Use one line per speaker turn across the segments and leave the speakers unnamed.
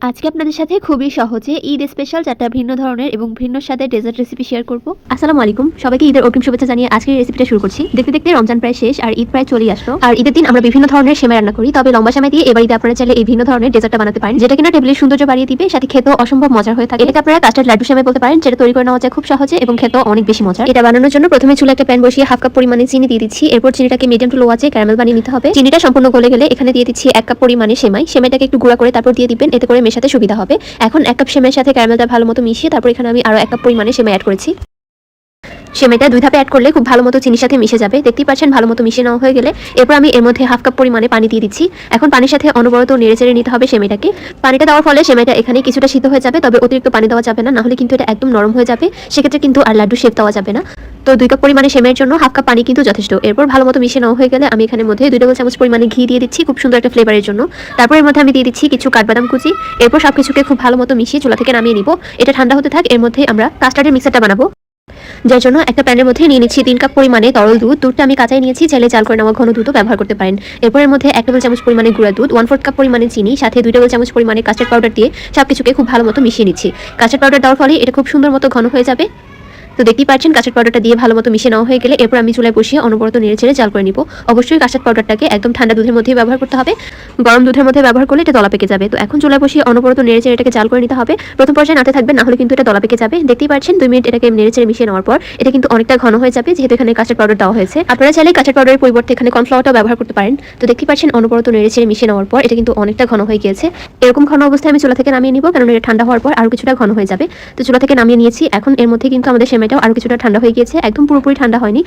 আজকে আপনাদের সাথে খুবই সহজে ঈদ স্পেশাল 4টা ভিন্ন ধরনের এবং ভিন্ন স্বাদের ডেজার্ট রেসিপি শেয়ার করব। আসসালামু আলাইকুম, সবাইকে ঈদের অগ্রিম শুভেচ্ছা জানিয়ে আজকের রেসিপিটা শুরু করছি। দেখতে দেখতে রমজান প্রায় শেষ আর ঈদ প্রায় চলেই আসলো। আর ঈদের দিন আমরা বিভিন্ন ধরনের সেমাই রান্না করি, তবে লম্বা সেমাই দিয়ে এবার ঈদে আপনারা চাইলে এই ভিন্ন ধরনের ডেজার্টটা বানাতে পারেন, যেটা কিনা টেবিলের সৌন্দর্য বাড়িয়ে দিবে, সাথে খেতেও অসম্ভব মজার হয়ে থাকে। এটা আপনারা কাস্টার্ড লাড্ডু সেমাই বলতে পারেন, যেটা তৈরি করে নেওয়া যায় খুব সহজে এবং খেতেও অনেক বেশি মজার। এটা বানানোর জন্য প্রথমে চুলায় একটা প্যান বসিয়ে হাফ কাপ পরিমাণে চিনি দিয়ে দিচ্ছি। এরপর চিনিটাকে মিডিয়াম টু লো আঁচে ক্যারামেল বানিয়ে নিতে হবে। চিনিটা সম্পূর্ণ গলে গেলে এখানে দিয়ে দিচ্ছি 1 কাপ পরিমাণে সেমাই। সেমাইটাকে একটু গুঁড়া করে তারপর দিয়ে দিবেন, এতে করে মেশাতে সুবিধা হবে। এখন 1 কাপ সেমাইয়ের সাথে ক্যারামেলটা ভালো মতো মিশিয়ে তারপর এখানে আমি আরো 1 কাপ পরিমাণে সেমাই অ্যাড করেছি। সেমাইটা 2 ধাপে অ্যাড করলে খুব ভালো মতো চিনির সাথে মিশে যাবে। দেখতেই পাচ্ছেন ভালো মতো মিশে নেওয়া হয়ে গেলে এরপর আমি এর মধ্যে হাফ কাপ পরিমাণে পানি দিয়ে দিচ্ছি। এখন পানির সাথে অনবরত নেড়েচেড়ে নিতে হবে সেমাইটাকে। পানিটা দেওয়ার ফলে সেমাইটা এখানে কিছুটা সিদ্ধ হয়ে যাবে, তবে অতিরিক্ত পানি দেওয়া যাবে না, নাহলে কিন্তু এটা একদম নরম হয়ে যাবে, সেক্ষেত্রে কিন্তু আর লাড্ডু শেপ দেওয়া যাবে না। তো 2 কাপ পরিমাণে সেমাইয়ের জন্য হাফ কাপ পানি কিন্তু যথেষ্ট। এরপর ভালো মতো মিশিয়ে নেওয়া হয়ে গেলে আমি এখানে মধ্যে 2 টেবিল চামচ পরিমাণে ঘি দিয়ে দিচ্ছি খুব সুন্দর একটা ফ্লেভারের জন্য। তারপর এর মধ্যে আমি দিয়ে দিচ্ছি কিছু কাঠবাদাম কুচি। এরপর সবকিছুকে খুব ভালো মতো মিশিয়ে চুলা থেকে নামিয়ে নিব। এটা ঠান্ডা হতে থাক, এর মধ্যে আমরা কাস্টার্ডের মিক্সারটা বানাবো, যার জন্য একটা প্যানের মধ্যে নিয়ে নিচ্ছি 3 কাপ পরিমাণে তরল দুধ। দুধটা আমি কাঁচাই নিয়েছি, চাইলে জাল করে নেওয়া ঘন দুধও ব্যবহার করতে পারেন। এরপর এর মধ্যে 1 টেবিল চামচ পরিমাণে গুঁড়া দুধ, 1/4 কাপ পরিমাণে চিনি, সাথে 2 টেবিল চামচ পরিমাণে কাস্টার্ড পাউডার দিয়ে সবকিছুকে খুব ভালো মতো মিশিয়ে নিচ্ছি। কাস্টার্ড পাউডার দেওয়ার ফলে এটা খুব সুন্দর মতো ঘন হয়ে যাবে। তো দেখতেই পাচ্ছেন কাস্টার্ড পাউডারটা দিয়ে ভালো মতো মিশিয়ে নেওয়া হয়ে গেলে এরপর আমি চুলায় বসিয়ে অনবরত নেড়েচেড়ে জাল করে নিব। অবশ্যই কাস্টার্ড পাউডারটাকে একদম ঠান্ডা দুধের মধ্যে ব্যবহার করতে হবে, গরম দুধের মধ্যে ব্যবহার করলে এটা দলা পেকে যাবে। তো এখন চুলায় বসিয়ে অনবরত নেড়েচেড়ে এটাকে জাল করে নিতে হবে। প্রথম পর্যায়ে নাড়তে থাকবেন, না হলে কিন্তু এটা দলা পেকে যাবে। দেখতেই পাচ্ছেন 2 মিনিট এটাকে নেড়েচেড়ে মিশিয়ে নেওয়ার পর এটা কিন্তু অনেকটা ঘন হয়ে যাবে, যেহেতু এখানে কাস্টার্ড পাউডার দেওয়া হয়েছে। আপনারা চাইলে কাস্টার্ড পাউডারের পরিবর্তে এখানে কর্নফ্লাওয়ারটাও ব্যবহার করতে পারেন। তো দেখতেই পাচ্ছেন অনবরত নেড়েচেড়ে মিশিয়ে নেওয়ার পর এটা কিন্তু অনেকটা ঘন হয়ে গিয়েছে। এরকম ঘন অবস্থায় আমি চুলা থেকে নামিয়ে নিব, কারণ এটা ঠান্ডা হওয়ার পর আরো কিছুটা ঘন হয়ে যাবে। তো চুলা থেকে নামিয়ে নিয়েছি। এখন এর মধ্যে কিন্তু আমাদের সেমাইটাও আরো কিছুটা ঠান্ডা হয়ে গিয়েছে, একদম পুরোপুরি ঠান্ডা হয়নি,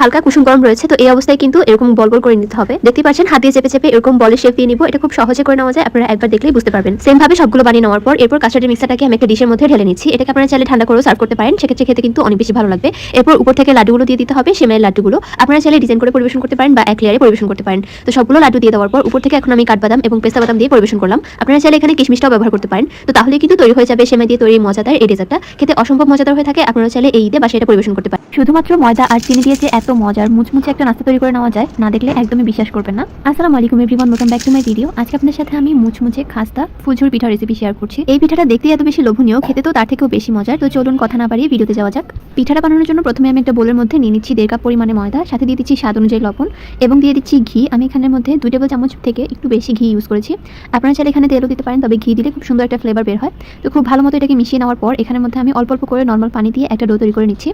হালকা কুসুম গরম রয়েছে। তো এই অবস্থায় কিন্তু এরকম বল বল করে নিতে হবে। দেখতে পাচ্ছেন হাত দিয়ে চেপে চেপে এরকম বলের শেপ দিয়ে নিব। এটা খুব সহজে করে নেওয়া যায়, আপনারা একবার দেখলেই বুঝতে পারবেন। সেম ভাবে সবগুলো বানিয়ে নেওয়ার পর এরপর কাস্টার্ডের মিক্সারটাকে আমি একটা ডিশের মধ্যে ঢেলে নিচ্ছি। এটাকে আপনারা চাইলে ঠান্ডা করেও সার্ভ করতে পারেন, সেক্ষেত্রে খেতে কিন্তু অনেক বেশি ভালো লাগবে। এরপর উপর থেকে লাড্ডুগুলো দিয়ে দিতে হবে, সেমাইয়ের লাড্ডুগুলো আপনারা চাইলে ডিজাইন করে পরিবেশন করতে পারেন বা এক লেয়ারে পরিবেশন করতে পারেন। তো সবগুলো লাড্ডু দিয়ে দেওয়ার পর উপর থেকে এখন আমি কাঠবাদাম এবং পেস্তা বাদাম দিয়ে পরিবেশন করলাম। আপনারা চাইলে এখানে কিশমিশটাও ব্যবহার করতে পারেন। তো তাহলে কিন্তু তৈরি হয়ে যাবে সেমাই দিয়ে তৈরি মজাদার এই ডেজার্টটা। খেতে অসম্ভব মজাদার হয়ে থাকে। আপনারা চাইলে এই ঈদে বাসায় এটা পরিবেশন করতে পারেন। শুধুমাত্র ময়দা আর চিনি দিয়ে যে এত মজার মুচমুচে একটা নাস্তা তৈরি করে নেওয়া যায়, না দেখলে একদমই বিশ্বাস করবেন না। আসসালামু আলাইকুম everyone, welcome back to my video. আজকে আপনাদের সাথে আমি মুচমুচে খাস্তা ফুলঝুর পিঠা রেসিপি শেয়ার করছি। এই পিঠাটা দেখতে এত বেশি লোভনীয়, খেতে তো তার থেকেও বেশি মজার। তো চলুন কথা না বাড়িয়ে ভিডিওতে যাওয়া যাক। পিঠাটা বানানোর জন্য প্রথমে আমি একটা বোলের মধ্যে নিয়ে নিচ্ছি 1.5 কাপ পরিমাণে ময়দা, সাথে দিয়ে দিচ্ছি স্বাদ অনুযায়ী লবণ এবং দিয়ে দিচ্ছি ঘি। আমি এখানের মধ্যে 2 টেবিল চামচ থেকে একটু বেশি ঘি ইউজ করেছি। আপনারা চাইলে এখানে তেলও দিতে পারেন, তবে ঘি দিলে খুব সুন্দর একটা ফ্লেভার বের হয়। তো খুব ভালো মতো এটাকে মিশিয়ে নেওয়ার পর এখানের মধ্যে আমি অল্প অল্প করে নর্মাল পানি দিয়ে একটা ডো তৈরি করে নিচ্ছি।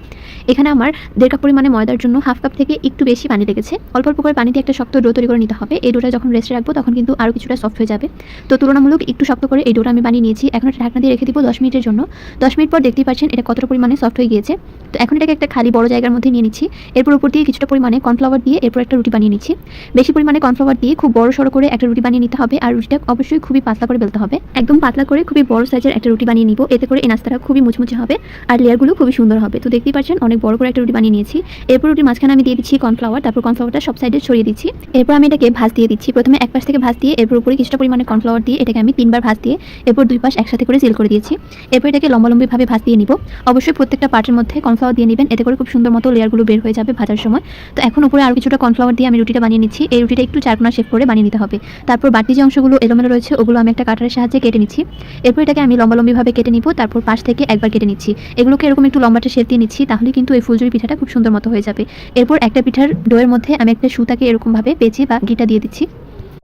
এখানে আমার 1.5 কাপ পরিমাণে ময়দার জন্য হাফ কাপ থেকে একটু বেশি পানি লেগেছে। অল্প অল্প করে পানি দিয়ে একটা শক্ত ডো তৈরি করে নিতে হবে। এই ডোটা যখন রেস্টে রাখবো তখন কিন্তু আরও কিছুটা সফট হয়ে যাবে। তো তুলনামূলক একটু শক্ত করে এই ডোটা আমি বানিয়ে নিয়েছি। এখন এটা ঢাকনা দিয়ে রেখে দিব 10 মিনিটের জন্য। 10 মিনিট পর দেখতেই পাচ্ছেন এটা কতটা পরিমাণে সফট হয়ে গিয়েছে। তো এখন এটাকে একটা খালি বড় জায়গার মধ্যে নিয়ে নিচ্ছি। এরপর উপর দিয়ে কিছুটা পরিমাণে কর্নফ্লাওয়ার দিয়ে এরপর একটা রুটি বানিয়ে নিচ্ছি। বেশি পরিমাণে কর্নফ্লাওয়ার দিয়ে খুব বড় সড়ো করে একটা রুটি বানিয়ে নিতে হবে, আর রুটিটা অবশ্যই খুবই পাতলা করে বেলতে হবে। একদম পাতলা করে খুবই বড় সাইজের একটা রুটি বানিয়ে নিব, এতে করে এই নাস্তাটা খুবই মুচমুচে হবে আর লেয়ারগুলো খুবই সুন্দর হবে। তো দেখতেই পাচ্ছেন অনেক বড় করে একটা রুটি বানিয়ে নিয়েছি। এরপর রুটির মাঝখানে আমি দিয়ে দিচ্ছি কর্নফ্লাওয়ার, তারপর কর্নফ্লাওয়ারটা সব সাইডে ছড়িয়ে দিচ্ছি। এরপর আমি এটাকে ভাঁজ দিয়ে দিচ্ছি। প্রথমে এক পাশ থেকে ভাঁজ দিয়ে এরপর উপরে কিছুটা পরিমাণে কর্নফ্লাওয়ার দিয়ে এটাকে আমি 3 বার ভাঁজ দিয়ে এরপর 2 পাশ একসাথে করে সিল করে দিয়েছি। এরপর এটাকে লম্বালম্বিভাবে ভাঁজ দিয়ে নিব। অবশ্যই প্রত্যেকটা পার্টের মধ্যে কর্নফ্লাওয়ার দিয়ে নেবেন, এতে করে খুব সুন্দর মতো লেয়ারগুলো বের হয়ে যাবে ভাজার সময়। তো এখন উপরে আরও কিছুটা কর্নফ্লাওয়ার দিয়ে আমি রুটিটা বানিয়ে নিচ্ছি। এই রুটিটা একটু চারকোনা শেপ করে বানিয়ে নিতে হবে। তারপর বাকি যে অংশগুলো এলোমেলো রয়েছে ওগুলো আমি একটা কাটারের সাহায্যে কেটে নিচ্ছি। এরপর এটাকে আমি লম্বালম্বিভাবে কেটে নিব, তারপর পাশ থেকে একবার কেটে নিচ্ছি। এগুলোকে এরকম একটু লম্বাটে শেপ দিয়ে নিচ্ছি, তাহলে কিন্তু এই ফুলঝুরি পিঠাটা খুব সুন্দর মতো হয়ে যাবে। এরপর একটা পিঠার ডোয়ের মধ্যে আমি একটা সুতাকে এরকমভাবে পেঁচে বা গিটা দিয়ে দিচ্ছি।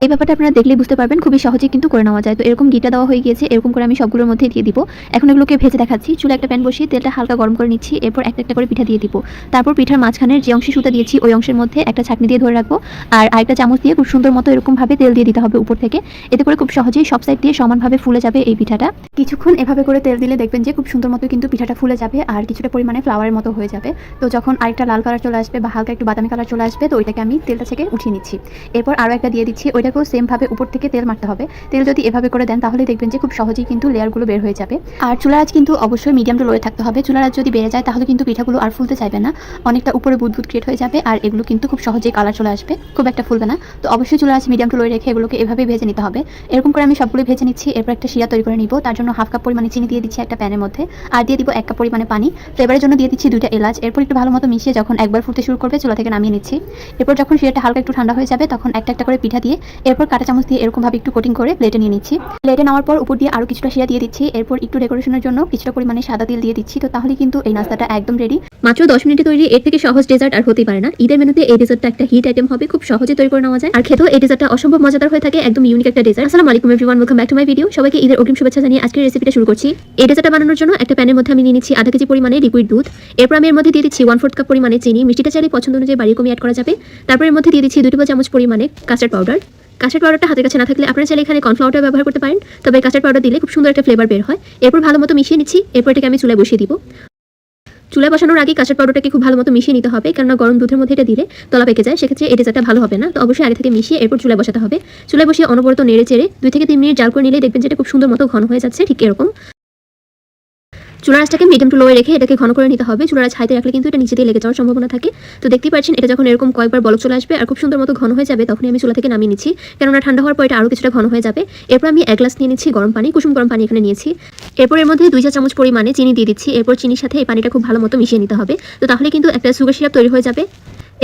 এই ব্যাপারটা আপনারা দেখলেই বুঝতে পারবেন, খুবই সহজে কিন্তু করে নেওয়া যায়। তো এরকম গিটা দেওয়া হয়ে গিয়েছে, এরকম করে আমি সবগুলোর মধ্যে দিয়ে দিব। এখন এগুলোকে ভেজে দেখাচ্ছি। চুলে একটা প্যান বসিয়ে তেলটা হালকা গরম করে নিচ্ছি। এরপর একটা একটা করে পিঠা দিয়ে দিব। তারপর পিঠার মাঝখানের যে অংশে সুতা দিয়েছি ওই অংশের মধ্যে একটা ছাঁকনি দিয়ে ধরে রাখবো, আর আরেকটা চামচ দিয়ে খুব সুন্দর মতো এরকমভাবে তেল দিয়ে দিতে হবে উপর থেকে। এতে করে খুব সহজেই সব সাইড দিয়ে সমানভাবে ফুলে যাবে এই পিঠাটা। কিছুক্ষণ এভাবে করে তেল দিলে দেখবেন যে খুব সুন্দর মতো কিন্তু পিঠাটা ফুলে যাবে আর কিছুটা পরিমাণে ফ্লাওয়ারের মতো হয়ে যাবে। তো যখন আরেকটা লাল কালার চলে আসবে বা হালকা একটু বাদামি কালার চলে আসবে, তো ওইটাকে আমি তেলটা থেকে উঠিয়ে নিচ্ছি। এরপর আরও একটা দিয়ে দিচ্ছি, ওইটাকেও সেমভাবে উপর থেকে তেল মারতে হবে। তেল যদি এভাবে করে দেন তাহলে দেখবেন যে খুব সহজেই কিন্তু লেয়ারগুলো বের হয়ে যাবে। আর চুলার আঁচ কিন্তু অবশ্যই মিডিয়াম টু লোয়ে থাকতে হবে। চুলার আঁচ যদি বেড়ে যায় তাহলে কিন্তু পিঠাগুলো আর ফুলতে চাইবে না, অনেকটা উপরে বুদবুদ ক্রিয়েট হয়ে যাবে আর এগুলো কিন্তু খুব সহজেই কালার চলে আসবে, খুব একটা ফুলবে না। তো অবশ্যই চুলার আঁচ মিডিয়াম টু লোয়ে রেখে এগুলোকে এভাবে ভেজে নিতে হবে। এরকম করে আমি সবগুলো ভেজে নিচ্ছি। এরপর একটা শিরা তৈরি করে নিব। তার জন্য হাফ কাপ পরিমাণে চিনি দিয়ে দিচ্ছি একটা প্যানের মধ্যে, আর দিয়ে দিব 1 কাপ পরিমাণে পানি। ফ্লেভারের জন্য দিয়ে দিচ্ছি 2টা এলাচ। এরপর একটু ভালো মতো মিশিয়ে যখন একবার ফুটতে শুরু করবে চুলা থেকে নামিয়ে নিচ্ছি। এরপর যখন শিরাটা হালকা একটু ঠান্ডা হয়ে যাবে তখন একটা একটা করে পিঠা দিয়ে এরপর কাঁটা চামচ দিয়ে এরকম ভাবে একটু কোটিং করে প্লেটে নিয়ে নিচ্ছি। প্লেটে নেওয়ার পর উপর দিয়ে আরো কিছুটা শিরা দিয়ে দিচ্ছি। এরপর একটু ডেকোরেশনের জন্য কিছুটা পরিমাণে সাদা তিল দিয়ে দিচ্ছি। তো তাহলে কিন্তু এই নাস্তাটা একদম রেডি। মাত্র 10 মিনিটে তৈরি, এর থেকে সহজ ডেজার্ট আর হতেই পারে না। ঈদের মেনুতে এই ডেজার্টটা একটা হিট আইটেম হবে, খুব সহজে তৈরি করে নেওয়া যায় আর খেতেও এই ডেজার্টটা অসম্ভব মজাদার হয়ে থাকে, একদম ইউনিক একটা ডেজার্ট। আসসালামু আলাইকুম everyone, welcome back to my video. সবাইকে ঈদের অগ্রিম শুভেচ্ছা জানিয়ে আজকের রেসিপিটা শুরু করছি। এই ডেজার্টটা বানানোর জন্য একটা প্যানের মধ্যে আমি নিয়ে নিচ্ছি আধা কেজি পরিমাণে লিকুইড দুধ। এরপর আমি এর মধ্যে দিয়ে দিচ্ছি 1/4 কাপ পরিমাণে চিনি, মিষ্টিটা চাইলে পছন্দ অনুযায়ী বাড়িয়ে কমিয়ে অ্যাড করা যাবে। তারপর এর মধ্যে দিয়ে দিচ্ছি 2 টেবিল চামচ পরিমাণে কাস্টার্ড পাউডার। কাস্টার্ড পাউডারটা হাতের কাছে না থাকলে আপনারা চাইলে এখানে কর্নফ্লাওয়ারটা ব্যবহার করতে পারেন, তবে কাস্টার্ড পাউডার দিলে খুব সুন্দর একটা ফ্লেভার বের হয়। এরপর ভালো মতো মিশিয়ে নিচ্ছি। এরপর এটাকে আমি চুলায় বসিয়ে দিব। চুলায় বসানোর আগে কাস্টার্ড পাউডারটাকে খুব ভালো মতো মিশিয়ে নিতে হবে, কারণ গরম দুধের মধ্যে এটা দিলে তলা পেকে যায়, সেক্ষেত্রে এই ডেজার্টটা ভালো হবে না। তো অবশ্যই আগে থেকে মিশিয়ে এরপর চুলায় বসাতে হবে। চুলায় বসিয়ে অনবরত নেড়ে চেড়ে 2 থেকে 3 মিনিট জাল করে নিলে দেখবেন যে এটা খুব সুন্দর মতো ঘন হয়ে যাচ্ছে, ঠিক এরকম। চুলার আঁচটাকে মিডিয়াম টু লোয়ে রেখে এটাকে ঘন করে নিতে হবে। চুলার আঁচ হাইতে রাখলে কিন্তু এটা নিচে দিয়ে লেগে যাওয়ার সম্ভাবনা থাকে। তো দেখতেই পাচ্ছেন এটা যখন এরকম কয়েকবার বলক চলে আসবে আর খুব সুন্দর মতো ঘন হয়ে যাবে, তখনই আমি চুলা থেকে নামিয়ে নিচ্ছি, কেননা ঠান্ডা হওয়ার পর এটা আরও কিছুটা ঘন হয়ে যাবে। এরপর আমি 1 গ্লাস নিয়ে নিচ্ছি গরম পানি, কুসুম গরম পানি এখানে নিয়েছি। এরপর এর মধ্যে 2 চা চামচ পরিমাণে চিনি দিয়ে দিচ্ছি। এরপর চিনির সাথে এই পানিটা খুব ভালো মতো মিশিয়ে নিতে হবে। তো তাহলে কিন্তু একটা সুগার সিরাপ তৈরি হয়ে যাবে।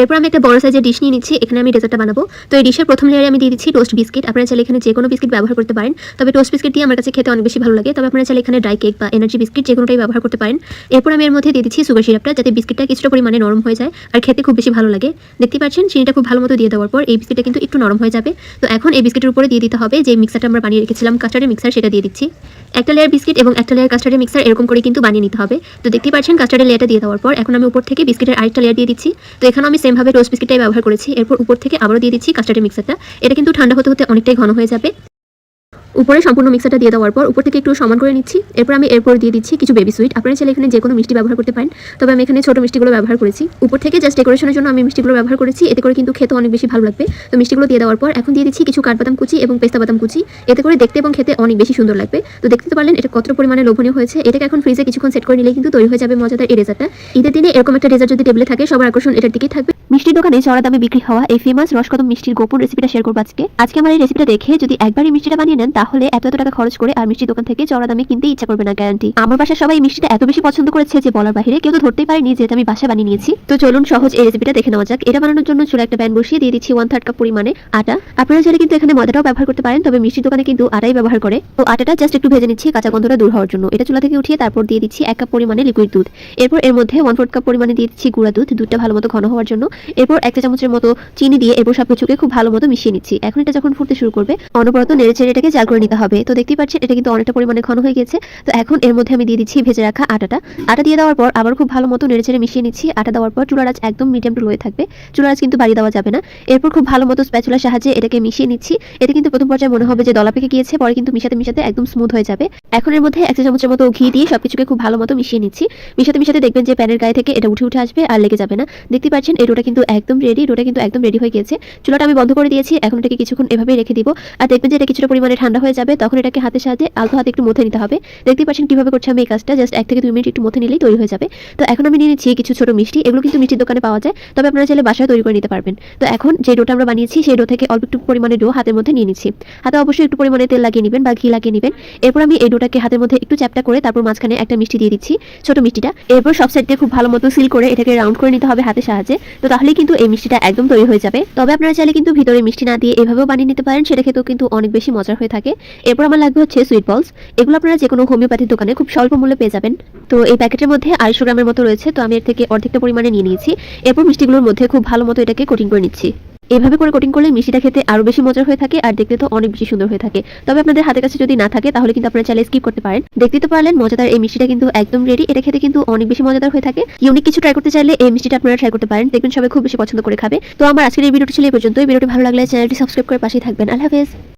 এরপর আমি একটা বড় সাইজের ডিশ নিয়ে নিচ্ছি, এখানে আমি ডেজার্টটা বানাবো। তো এই ডিশের প্রথম লেয়ারে আমি দিয়ে দিচ্ছি টোস্ট বিস্কিট। আপনারা চাইলে এখানে যে কোনো বিস্কিট ব্যবহার করতে পারেন, তবে টোস্ট বিস্কিট দিয়ে আমার কাছে খেতে অনেক বেশি ভালো লাগে। তবে আপনারা চাইলে এখানে ড্রাই কেক বা এনার্জি বিস্কিট যে কোনোটাই ব্যবহার করতে পারেন। এরপর আমি এর মধ্যে দিয়ে দিচ্ছি সুগার সিরাপটা, যাতে বিস্কিটটা কিছুটা পরিমাণে নরম হয়ে যায় আর খেতে খুব বেশি ভালো লাগে। দেখতে পাচ্ছেন চিনিটা খুব ভালো মতো দিয়ে দেওয়ার পর এই বিস্কিটটা কিন্তু একটু নরম হয়ে যাবে। তো এখন এই বিস্কিটের উপরে দিয়ে দিতে হবে যে মিক্সারটা আমরা বানিয়ে রেখেছিলাম, কাস্টার্ডের মিক্সার, সেটা দিয়ে দিচ্ছি। একটা লেয়ার বিস্কিট এবং একটা লেয়ার কাস্টার্ডের মিক্সার এরকম করে কিন্তু বানিয়ে নিতে হবে। তো দেখতে পাচ্ছেন কাস্টার্ডের লেয়ারটা দিয়ে দেওয়ার পর এখন আমি উপর থেকে বিস্কিটের আরেকটা লেয়ার দিয়ে দিচ্ছি। তো এখানে আমি সেম ভাবে টোস্ট বিস্কিটটাই ব্যবহার করেছি। এরপর উপর থেকে আবারও দিয়ে দিচ্ছি কাস্টার্ডের মিক্সারটা। এটা কিন্তু ঠান্ডা হতে হতে অনেকটাই ঘন হয়ে যাবে। উপরে সম্পূর্ণ মিক্সারটা দিয়ে দেওয়ার পর উপর থেকে একটু সমান করে নিচ্ছি। এরপর আমি এরপর দিয়ে দিচ্ছি কিছু বেবি সুইট। আপনারা চাইলে এখানে যে কোনো মিষ্টি ব্যবহার করতে পারেন, তবে আমি এখানে ছোট মিষ্টিগুলো ব্যবহার করেছি। উপর থেকে জাস্ট ডেকোরেশনের জন্য আমি মিষ্টিগুলো ব্যবহার করেছি, এতে করে কিন্তু খেতে অনেক বেশি ভালো লাগবে। তো মিষ্টিগুলো দিয়ে দেওয়ার পর এখন দিয়ে দিচ্ছি কিছু কাঠবাদাম কুচি এবং পেস্তা বাদাম কুচি, এতে করে দেখতে এবং খেতে অনেক বেশি সুন্দর লাগবে। তো দেখতে তো পারলেন এটা কতটা পরিমাণে লোভনীয় হয়েছে। এটাকে এখন ফ্রিজে কিছুক্ষণ সেট করে নিলে কিন্তু তৈরি হয়ে যাবে মজাদার এই ডেজার্টটা। ঈদের দিনে এরকম একটা ডেজার্ট যদি টেবিলে থাকে, সবার আকর্ষণ এটার দিকেই থাকবে। মিষ্টির দোকানে চড়া দামে বিক্রি হওয়া এই ফেমাস রসকদম মিষ্টির গোপন রেসিপিটা শেয়ার করবো আজকে আমার এই রেসিপিটা দেখে যদি একবার এই মিষ্টিটা বানিয়ে নেন, তাহলে এত টাকা খরচ করে আর মিষ্টির দোকান থেকে চড়া দামে কিনতে ইচ্ছা করবে না, গ্যারান্টি। আমার বাসায় সবাই এই মিষ্টিটা এত বেশি পছন্দ করেছে যে বলার বাইরে, কেউ তো ধরতেই পারেনি যে এটা আমি বাসায় বানিয়ে নিয়েছি। তো চলুন সহজ এই রেসিপিটা দেখে নেওয়া যাক। এটা বানানোর জন্য চুলা একটা প্যান বসিয়ে দিয়ে দিচ্ছি 1/3 কাপ পরিমাণে আটা। আপনারা চাইলে কিন্তু এখানে ময়দাটাও ব্যবহার করতে পারেন, তবে মিষ্টির দোকানে কিন্তু আটাই ব্যবহার করে। তো আটাটা জাস্ট একটু ভেজে নিচ্ছি কাঁচা গন্ধটা দূর হওয়ার জন্য। এটা চুলা থেকে উঠিয়ে তারপর দিয়ে দিচ্ছি 1 কাপ পরিমাণে লিকুইড দুধ। এরপর এর মধ্যে 1/4 কাপ পরিমাণে দিয়ে দিচ্ছি গুঁড়া দুধ, দুধটা ভালো মতো ঘন হওয়ার জন্য। এরপর 1 চা চামচের মতো চিনি দিয়ে এরপর সবকিছুকে খুব ভালো মতো মিশিয়ে নিচ্ছি। এখন এটা যখন ফুটতে শুরু করবে, অনবরত নেড়ে চেড়ে এটাকে জাল করে নিতে হবে। তো দেখতেই পাচ্ছেন এটা কিন্তু অনেকটা পরিমাণে ঘন হয়ে গেছে। তো এখন এর মধ্যে আমি দিয়ে দিচ্ছি ভেজে রাখা আটা দিয়ে দেওয়ার পর আবার খুব ভালো মতো নেড়ে চেড়ে মিশিয়ে নিচ্ছি। আটা দেওয়ার পর চুলার আঁচ একদম মিডিয়াম টু লোয়ে থাকবে, চুলার আঁচ কিন্তু বাড়িয়ে দেওয়া যাবে না। এরপর খুব ভালো মতো স্প্যাচুলার সাহায্যে এটাকে মিশিয়ে নিচ্ছি। এটা কিন্তু প্রথম পর্যায়ে মনে হবে যে দলা পেকে গিয়েছে, পরে কিন্তু মিশাতে মিশাতে একদম স্মুথ হয়ে যাবে। এখন এর মধ্যে 1 চা চামচের মতো ঘি দিয়ে সবকিছুকে খুব ভালো মতো মিশিয়ে নিচ্ছি। মিশাতে মিশাতে দেখবেন যে প্যানের গায়ে থেকে এটা উঠে উঠে আসবে আর লেগে যাবে না। দেখতে পাচ্ছেন এই ডোটা কিন্তু একদম রেডি, ডোটা কিন্তু একদম রেডি হয়ে গিয়েছে। চুলাটা আমি বন্ধ করে দিয়েছি। এখন এটাকে কিছুক্ষণ এভাবেই রেখে দিব। আর দেখবেন যে এটা কিছুটা পরিমাণে ঠান্ডা হয়ে যাবে, তখন এটাকে হাতের সাহায্যে আলতো হাতে একটু মথে নিতে হবে। দেখতে পাচ্ছেন কিভাবে করছি আমি এই কাজটা, জাস্ট 1 থেকে 2 মিনিট একটু মথে নিলেই তৈরি হয়ে যাবে। তো এখন আমি নিয়ে নিচ্ছি কিছু ছোট মিষ্টি। এগুলো কিন্তু মিষ্টির দোকানে পাওয়া যায়, তবে আপনারা চাইলে বাসায় তৈরি করে নিতে পারবেন। তো এখন যে ডোটা আমরা বানিয়েছি সেই ডো থেকে অল্প একটু পরিমাণে ডো হাতের মধ্যে নিয়ে নিচ্ছি। হাতে অবশ্যই একটু পরিমাণে তেল লাগিয়ে নেবেন বা ঘি লাগিয়ে নেবেন। এরপর আমি এই ডোটাকে হাতের মধ্যে একটু চ্যাপটা করে তারপর মাঝখানে একটা মিষ্টি দিয়ে দিচ্ছি, ছোট মিষ্টিটা। এরপর সব সাইড দিয়ে খুব ভালো মতো সিল করে এটাকে রাউন্ড করে নিতে হবে হাতের সাহায্যে। তো তাহলেই কিন্তু এই মিষ্টিটা একদম তৈরি হয়ে যাবে। তবে আপনারা চাইলে কিন্তু ভিতরে মিষ্টি না দিয়ে এভাবেও বানিয়ে নিতে পারেন, সেটা খেতেও কিন্তু অনেক বেশি মজার হয়ে থাকে। এরপর আমার লাগবে হচ্ছে সুইট বলস। এগুলো আপনারা যে কোনো হোমিওপ্যাথির দোকানে খুব স্বল্প মূল্যে পেয়ে যাবেন। তো এই প্যাকেটের মধ্যে 250 গ্রামের মতো রয়েছে, তো আমি এর থেকে অর্ধেকটা পরিমাণে নিয়ে নিয়েছি। এরপর মিষ্টিগুলোর মধ্যে খুব ভালো মতো এটাকে কোটিং করে নিচ্ছি। এভাবে করে কোটিং করলে মিষ্টিটা খেতে আরো বেশি মজার হয়ে থাকে আর দেখতে তো অনেক বেশি সুন্দর হয়ে থাকে। তবে আপনাদের হাতের কাছে যদি না থাকে তাহলে কিন্তু আপনারা চাইলে স্কিপ করতে পারেন। দেখতে তো পারলেন মজাদার এই মিষ্টিটা কিন্তু একদম রেডি। এটা খেতে কিন্তু অনেক বেশি মজাদার হয়ে থাকে। ইউনিক কিছু ট্রাই করতে চাইলে এই মিষ্টিটা আপনারা ট্রাই করতে পারেন, দেখবেন সবাই খুব বেশি পছন্দ করে খাবে। তো আমার আজকের এই ভিডিওটি ছিল এই পর্যন্ত। এই ভিডিওটি ভালো লাগলে চ্যানেলটি সাবস্ক্রাইব করে পাশেই থাকবেন। আল্লাহ হাফেজ।